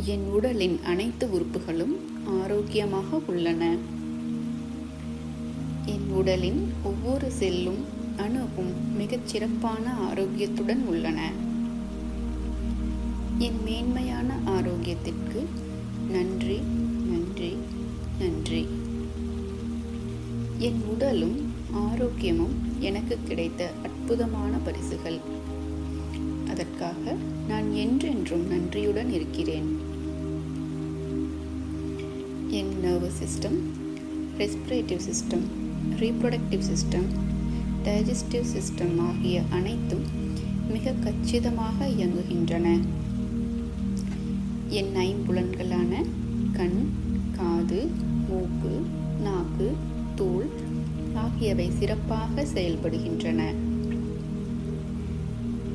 என் உடலின் அனைத்து உறுப்புகளும் ஆரோக்கியமாக உள்ளன. என் உடலின் ஒவ்வொரு செல்லும் அணுவும் மிகச் சிறப்பான ஆரோக்கியத்துடன் உள்ளன. என் மேன்மையான ஆரோக்கியத்திற்கு நன்றி, நன்றி, நன்றி. என் உடலும் ஆரோக்கியமும் எனக்கு கிடைத்த அற்புதமான பரிசுகள். அதற்காக நான் என்றென்றும் நன்றியுடன் இருக்கிறேன். என் nervous system, respirative system, reproductive system, digestive system ஆகிய அனைத்தும் மிக கச்சிதமாக இயங்குகின்றன. என் ஐம்புலன்களான கண், காது, மூக்கு, நாக்கு, தோல் ஆகியவை சிறப்பாக செயல்படுகின்றன.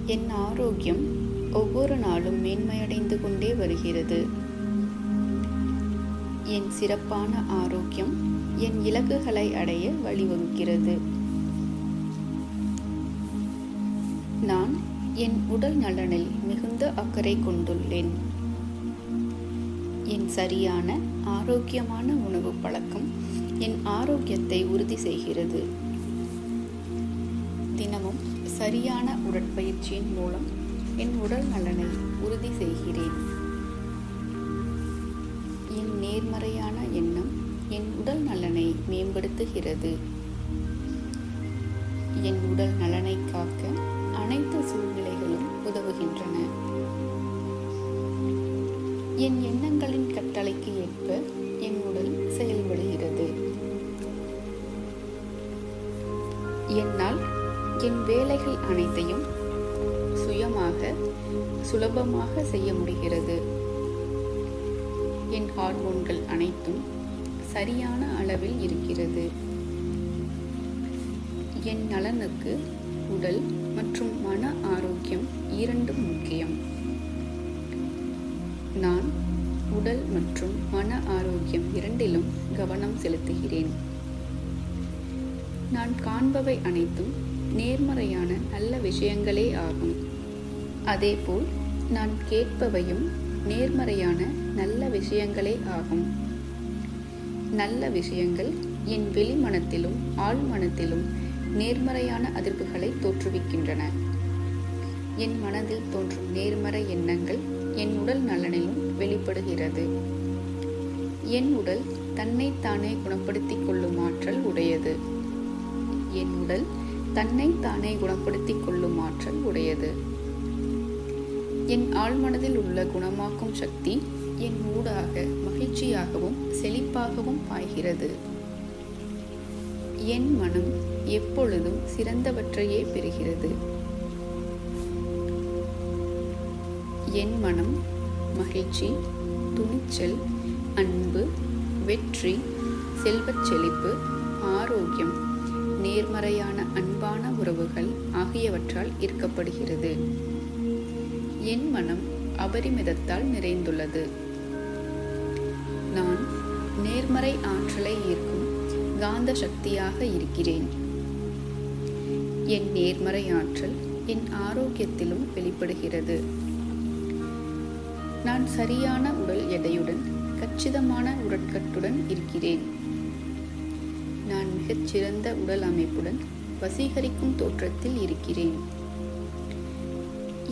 என் ஆரோக்கியம் ஒவ்வொரு நாளும் மேன்மையடைந்து கொண்டே வருகிறது. என் சிறப்பான ஆரோக்கியம் என் இலக்குகளை அடைய வழிவகுக்கிறது. நான் என் உடல் நலனில் மிகுந்த அக்கறை கொண்டுள்ளேன். என் சரியான ஆரோக்கியமான உணவு பழக்கம் என் ஆரோக்கியத்தை உறுதி செய்கிறது. தினமும் சரியான உடற்பயிற்சியின் மூலம் என் உடல் நலனை உறுதி செய்கிறேன். என் நேர்மறையான எண்ணம் என் உடல் நலனை மேம்படுத்துகிறது. என் உடல் நலனை காக்க அனைத்து சூழ்நிலைகளும் உதவுகின்றன. என் எண்ணங்களின் கட்டளைக்கு ஏற்ப என் உடல் செயல்படுகிறது. என்னால் என் வேலைகள் அனைத்தையும் சுலபமாக செய்ய முடிகிறது. என் ஹார்மோன்கள் அனைத்தும் சரியான அளவில் இருக்கிறது. என் நலனுக்கு உடல் மற்றும் மன ஆரோக்கியம் இரண்டும் முக்கியம். நான் உடல் மற்றும் மன ஆரோக்கியம் இரண்டிலும் கவனம் செலுத்துகிறேன். நான் காண்பவை அனைத்தும் நேர்மறையான நல்ல விஷயங்களே ஆகும். அதேபோல் நான் கேட்பவையும் நேர்மறையான நல்ல விஷயங்களே ஆகும். நல்ல விஷயங்கள் என் வெளிமனத்திலும் ஆழ்மனத்திலும் நேர்மறையான அதிர்வுகளை தோற்றுவிக்கின்றன. என் மனதில் தோன்றும் நேர்மறை எண்ணங்கள் என் உடல் நலனிலும் வெளிப்படுகிறது. என் உடல் தன்னைத்தானே குணப்படுத்திக் கொள்ளும் ஆற்றல் உடையது. என் உடல் தன்னைத்தானே குணப்படுத்திக் கொள்ளும் ஆற்றல் உடையது. என் ஆழ்மனதில் உள்ள குணமாக்கும் சக்தி என் ஊடாக மகிழ்ச்சியாகவும் செழிப்பாகவும் பாய்கிறது. என் மனம் எப்பொழுதும் சிறந்தவற்றையே பெறுகிறது. என் மனம் மகிழ்ச்சி, துணிச்சல், அன்பு, வெற்றி, செல்வச் செழிப்பு, ஆரோக்கியம், நேர்மறையான அன்பான உறவுகள் ஆகியவற்றால் ஈர்க்கப்படுகிறது. என் மனம் அபரிமிதத்தால் நிறைந்துள்ளது. நான் நேர்மறை ஆற்றலை ஈர்க்கும் காந்த சக்தியாக இருக்கிறேன். என் நேர்மறை ஆற்றல் என் ஆரோக்கியத்திலும் வெளிப்படுகிறது. நான் சரியான உடல் எடையுடன் கச்சிதமான உடற்கட்டுடன் இருக்கிறேன். நான் மிகச்சிறந்த உடல் அமைப்புடன் வசீகரிக்கும் தோற்றத்தில் இருக்கிறேன்.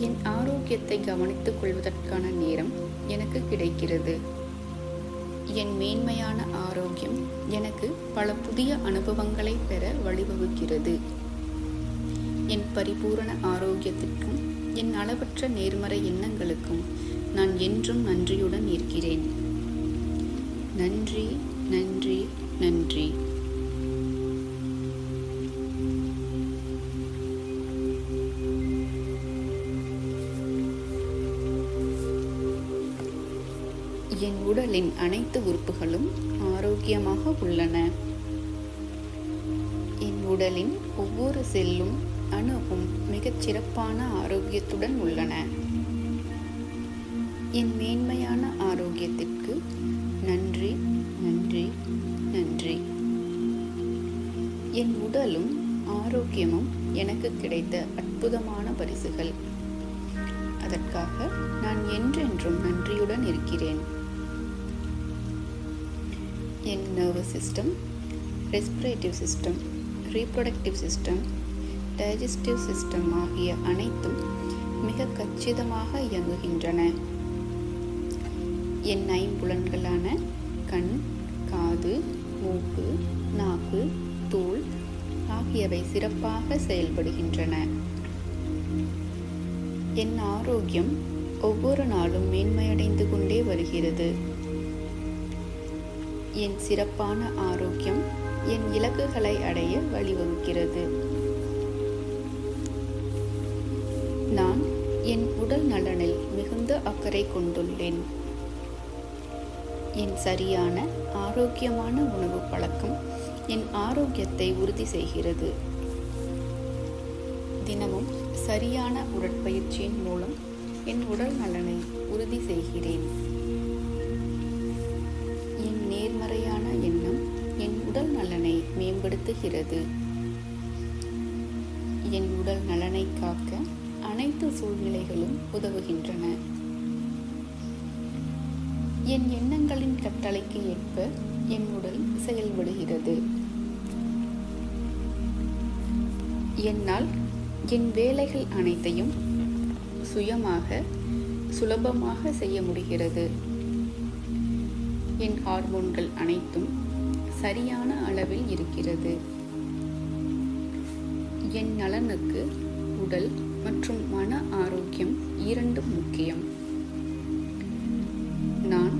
என் ஆரோக்கியத்தை கவனித்துக் கொள்வதற்கான நேரம் எனக்கு கிடைக்கிறது. என் மேன்மையான ஆரோக்கியம் எனக்கு பல புதிய அனுபவங்களை பெற வழிவகுக்கிறது. என் பரிபூரண ஆரோக்கியத்திற்கும் என் அளவற்ற நேர்மறை எண்ணங்களுக்கும் நான் என்றும் நன்றியுடன் இருக்கிறேன். நன்றி, நன்றி, நன்றி. என் உடலின் அனைத்து உறுப்புகளும் ஆரோக்கியமாக உள்ளன. என் உடலின் ஒவ்வொரு செல்லும் அணுவும் மிகச் சிறப்பான ஆரோக்கியத்துடன் உள்ளன. என் மேன்மையான ஆரோக்கியத்திற்கு நன்றி, நன்றி, நன்றி. என் உடலும் ஆரோக்கியமும் எனக்கு கிடைத்த அற்புதமான பரிசுகள். அதற்காக நான் என்றென்றும் நன்றியுடன் இருக்கிறேன். என் nervous system, respirative system, reproductive system, digestive system ஆகிய அனைத்தும் மிக கச்சிதமாக இயங்குகின்றன. என் ஐம்புலன்களான கண், காது, மூக்கு, நாக்கு, தோல் ஆகியவை சிறப்பாக செயல்படுகின்றன. என் ஆரோக்கியம் ஒவ்வொரு நாளும் மேன்மையடைந்து கொண்டே வருகிறது. என் சிறப்பான ஆரோக்கியம் என் இலக்குகளை அடைய வழிவகுக்கிறது. நான் என் உடல் நலனில் மிகுந்த அக்கறை கொண்டுள்ளேன். என் சரியான ஆரோக்கியமான உணவு பழக்கம் என் ஆரோக்கியத்தை உறுதி செய்கிறது. தினமும் சரியான உடற்பயிற்சியின் மூலம் என் உடல் நலனை உறுதி செய்கிறேன். என் நேர்மறையான எண்ணம் என் உடல் நலனை மேம்படுத்துகிறது. என் உடல் நலனை காக்க அனைத்து சூழ்நிலைகளும் உதவுகின்றன. என் எண்ணங்களின் கட்டளைக்கு ஏற்ப என் உடல் செயல்படுகிறது. என்னால் என் வேலைகள் அனைத்தையும் சுலபமாக செய்ய முடிகிறது. என் ஹார்மோன்கள் அனைத்தும் சரியான அளவில் இருக்கிறது. என் நலனுக்கு உடல் மற்றும் மன ஆரோக்கியம் இரண்டும் முக்கியம். நான்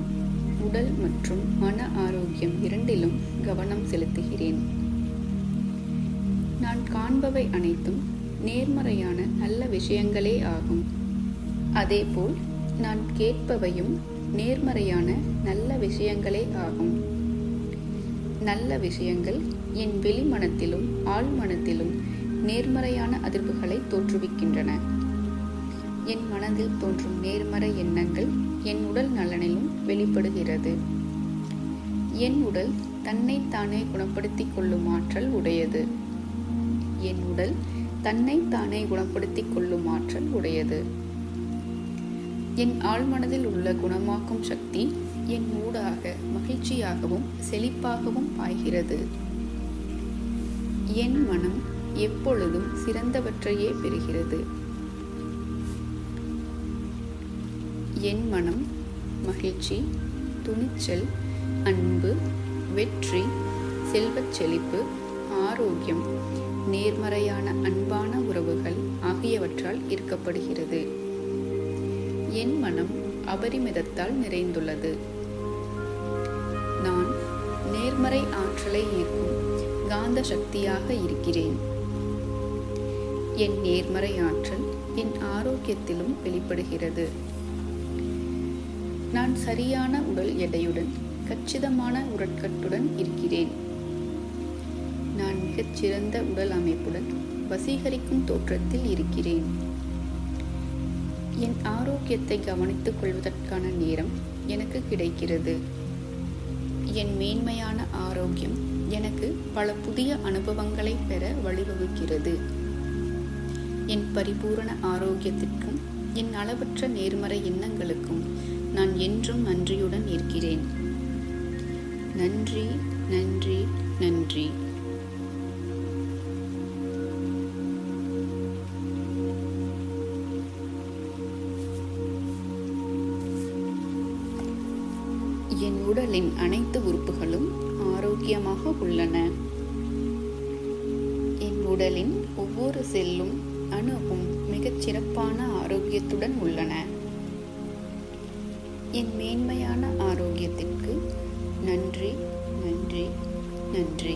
உடல் மற்றும் மன ஆரோக்கியம் இரண்டிலும் கவனம் செலுத்துகிறேன். நான் காண்பவை அனைத்தும் நேர்மறையான நல்ல விஷயங்களே ஆகும். அதேபோல் நான் கேட்பவையும் நேர்மறையான நல்ல விஷயங்களே ஆகும். நல்ல விஷயங்கள் என் வெளிமனத்திலும் ஆழ்மனத்திலும் நேர்மறையான அதிர்வுகளை தோற்றுவிக்கின்றன. என் மனதில் தோன்றும் நேர்மறை எண்ணங்கள் என் உடல் நலனிலும் வெளிப்படுகிறது. என் உடல் தன்னைத்தானே குணப்படுத்திக் கொள்ளும் ஆற்றல் உடையது. என் உடல் தன்னைத்தானே குணப்படுத்திக் கொள்ளும் ஆற்றல் உடையது. என் ஆழ்மனதில் உள்ள குணமாக்கும் சக்தி என் ஊடாக மகிழ்ச்சியாகவும் செழிப்பாகவும் பாய்கிறது. என் மனம் எப்பொழுதும் சிறந்தவற்றையே பெறுகிறது. என் மனம் மகிழ்ச்சி, துணிச்சல், அன்பு, வெற்றி, செல்வச் செழிப்பு, ஆரோக்கியம், நேர்மறையான அன்பான உறவுகள் ஆகியவற்றால் ஈர்க்கப்படுகிறது. என் மனம் அபரிமிதத்தால் நிறைந்துள்ளது. நான் நேர்மறை ஆற்றலை ஈர்க்கும் காந்த சக்தியாக இருக்கிறேன். என் நேர்மறை ஆற்றல் என் ஆரோக்கியத்திலும் வெளிப்படுகிறது. நான் சரியான உடல் எடையுடன் கச்சிதமான உடற்கட்டுடன் இருக்கிறேன். நான் மிகச்சிறந்த உடல் அமைப்புடன் வசீகரிக்கும் தோற்றத்தில் இருக்கிறேன். என் ஆரோக்கியத்தை கவனித்துக் கொள்வதற்கான நேரம் எனக்கு கிடைக்கிறது. என் மேன்மையான ஆரோக்கியம் எனக்கு பல புதிய அனுபவங்களை பெற வழிவகுக்கிறது. என் பரிபூரண ஆரோக்கியத்திற்கும் என் அளவற்ற நேர்மறை எண்ணங்களுக்கும் நான் என்றும் நன்றியுடன் இருக்கிறேன். நன்றி, நன்றி, நன்றி. என் உடலின் அனைத்து உறுப்புகளும் ஆரோக்கியமாக உள்ளன. என் உடலின் ஒவ்வொரு செல்லும் அணுவும் மிகச் சிறப்பான ஆரோக்கியத்துடன் உள்ளன. என் மேன்மையான ஆரோக்கியத்திற்கு நன்றி, நன்றி, நன்றி.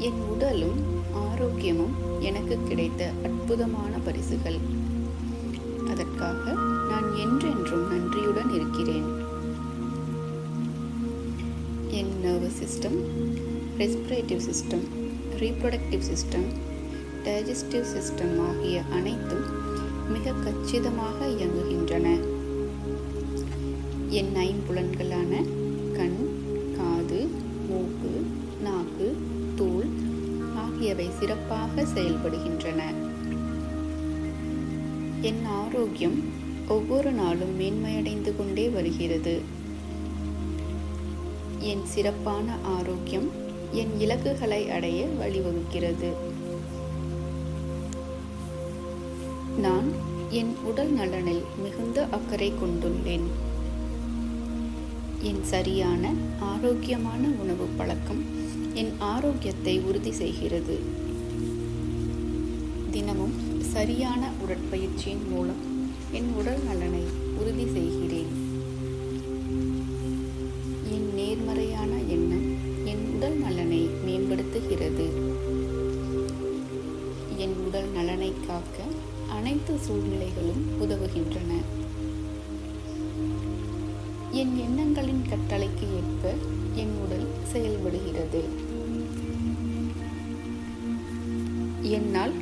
என் உடலும் ஆரோக்கியமும் எனக்கு கிடைத்த அற்புதமான பரிசுகள். அதற்காக நான் என்றென்றும் நன்றியுடன் இருக்கிறேன். என் nervous system, respirative system, reproductive system, digestive system ஆகிய அனைத்தும் மிக கச்சிதமாக இயங்குகின்றன. என் ஐம்புலன்களான கண், காது, மூக்கு, நாக்கு, தோல் ஆகியவை சிறப்பாக செயல்படுகின்றன. என் ஆரோக்கியம் ஒவ்வொரு நாளும் மேன்மையடைந்து கொண்டே வருகிறது. என் சிறப்பான ஆரோக்கியம் என் இலக்குகளை அடைய வழிவகுக்கிறது. நான் என் உடல் நலனில் மிகுந்த அக்கறை கொண்டுள்ளேன். என் சரியான ஆரோக்கியமான உணவு பழக்கம் என் ஆரோக்கியத்தை உறுதி செய்கிறது. தினமும் சரியான உடற்பயிற்சியின் மூலம் என் உடல் நலனை உறுதி செய்கிறேன். என் நேர்மறையான எண்ணம் என் உடல் நலனை மேம்படுத்துகிறது. என் உடல் நலனை காக்க அனைத்து சூழ்நிலைகளும் உதவுகின்றன. என் எண்ணங்களின் கட்டளைக்கு ஏற்ப என் உடல் செயல்படுகிறது. என்னால்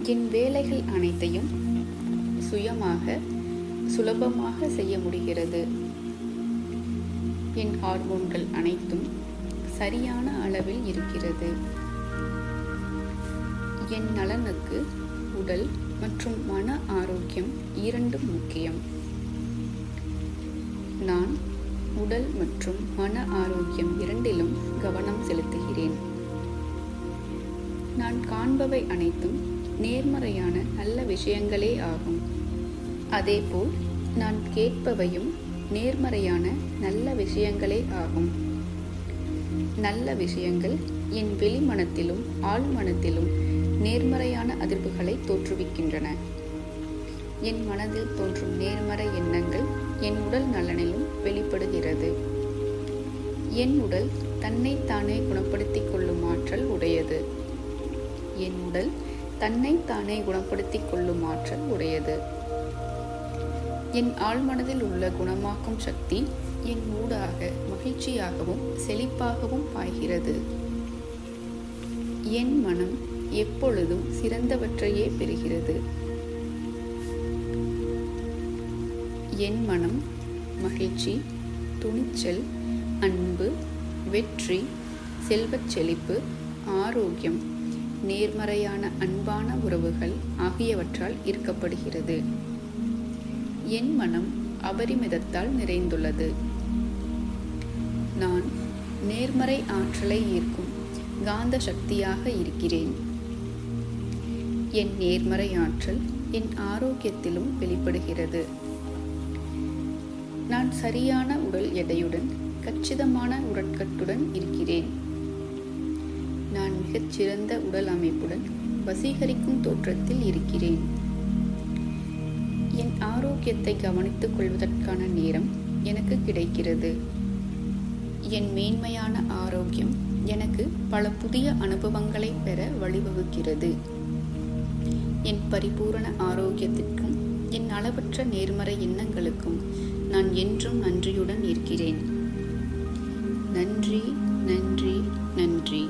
என் வேலைகள் அனைத்தையும் சுலபமாக செய்ய முடிகிறது. என் ஹார்மோன்கள் அனைத்தும் சரியான அளவில் இருக்கிறது. என் நலனுக்கு உடல் மற்றும் மன ஆரோக்கியம் இரண்டும் முக்கியம். நான் உடல் மற்றும் மன ஆரோக்கியம் இரண்டிலும் கவனம் செலுத்துகிறேன். நான் காண்பவை அனைத்தும் நேர்மறையான நல்ல விஷயங்களே ஆகும். அதேபோல் நான் கேட்பவையும் நேர்மறையான நல்ல விஷயங்களே ஆகும். நல்ல விஷயங்கள் என் வெளிமனத்திலும் ஆழ்மனத்திலும் நேர்மறையான அதிர்வுகளை தோற்றுவிக்கின்றன. என் மனதில் தோன்றும் நேர்மறை எண்ணங்கள் என் உடல் நலனிலும் வெளிப்படுகிறது. என் உடல் தன்னைத்தானே குணப்படுத்திக் கொள்ளும் ஆற்றல் உடையது. என் உடல் தன்னைத்தானே குணப்படுத்திக் கொள்ளும் ஆற்றல் உடையது. என் ஆழ்மனதில் உள்ள குணமாக்கும் சக்தி என் ஊடாக மகிழ்ச்சியாகவும் செழிப்பாகவும் பாய்கிறது. என் மனம் எப்பொழுதும் சிறந்தவற்றையே பெறுகிறது. என் மனம் மகிழ்ச்சி, துணிச்சல், அன்பு, வெற்றி, செல்வச் செழிப்பு, ஆரோக்கியம், நேர்மறையான அன்பான உறவுகள் ஆகியவற்றால் ஈர்க்கப்படுகிறது. என் மனம் அபரிமிதத்தால் நிறைந்துள்ளது. நான் நேர்மறை ஆற்றலை ஈர்க்கும் காந்த சக்தியாக இருக்கிறேன். என் நேர்மறை ஆற்றல் என் ஆரோக்கியத்திலும் வெளிப்படுகிறது. நான் சரியான உடல் எடையுடன் கச்சிதமான உடற்கட்டுடன் இருக்கிறேன். நான் மிகச்சிறந்த உடல் அமைப்புடன் வசீகரிக்கும் தோற்றத்தில் இருக்கிறேன். என் ஆரோக்கியத்தை கவனித்துக் கொள்வதற்கான நேரம் எனக்கு கிடைக்கிறது. என் மேன்மையான ஆரோக்கியம் எனக்கு பல புதிய அனுபவங்களை பெற வழிவகுக்கிறது. என் பரிபூரண ஆரோக்கியத்திற்கும் என் அளவற்ற நேர்மறை எண்ணங்களுக்கும் நான் என்றும் நன்றியுடன் இருக்கிறேன். நன்றி, நன்றி, நன்றி.